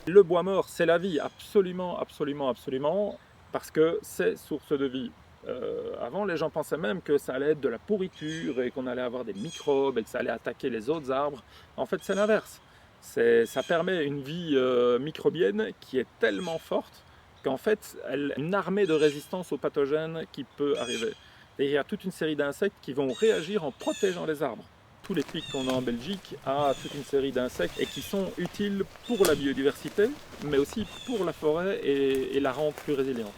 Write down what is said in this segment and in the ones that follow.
Le bois mort, c'est la vie, absolument, absolument, absolument, parce que c'est source de vie. Avant, les gens pensaient même que ça allait être de la pourriture et qu'on allait avoir des microbes et que ça allait attaquer les autres arbres. En fait, c'est l'inverse. Ça permet une vie microbienne qui est tellement forte qu'en fait, elle a une armée de résistance aux pathogènes qui peut arriver. Et il y a toute une série d'insectes qui vont réagir en protégeant les arbres. Tous les pics qu'on a en Belgique a toute une série d'insectes et qui sont utiles pour la biodiversité, mais aussi pour la forêt et la rendre plus résiliente.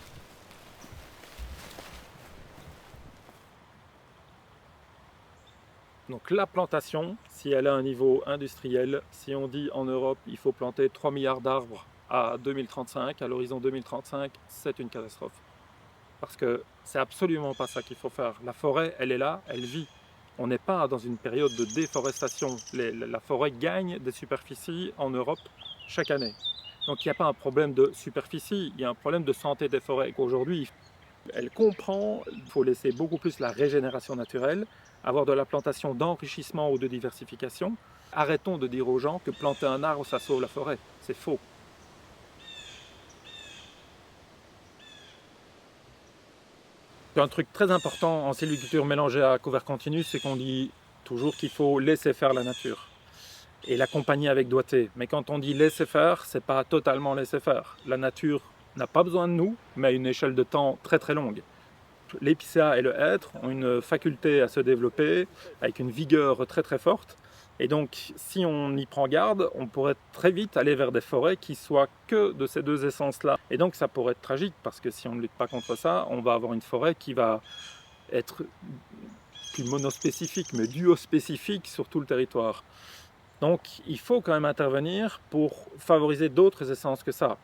Donc la plantation, si elle a un niveau industriel, si on dit en Europe il faut planter 3 milliards d'arbres à 2035, à l'horizon 2035, c'est une catastrophe. Parce que c'est absolument pas ça qu'il faut faire. La forêt, elle est là, elle vit. On n'est pas dans une période de déforestation. La forêt gagne des superficies en Europe chaque année. Donc il n'y a pas un problème de superficie, il y a un problème de santé des forêts. Aujourd'hui, elle comprend qu'il faut laisser beaucoup plus la régénération naturelle, avoir de la plantation d'enrichissement ou de diversification. Arrêtons de dire aux gens que planter un arbre, ça sauve la forêt. C'est faux. Un truc très important en sylviculture mélangée à couvert continu, c'est qu'on dit toujours qu'il faut laisser faire la nature et l'accompagner avec doigté. Mais quand on dit laisser faire, c'est pas totalement laisser faire. La nature n'a pas besoin de nous, mais à une échelle de temps très très longue. L'épicéa et le hêtre ont une faculté à se développer avec une vigueur très très forte. Et donc, si on y prend garde, on pourrait très vite aller vers des forêts qui soient que de ces deux essences-là. Et donc, ça pourrait être tragique parce que si on ne lutte pas contre ça, on va avoir une forêt qui va être plus monospécifique, mais duospécifique sur tout le territoire. Donc, il faut quand même intervenir pour favoriser d'autres essences que ça.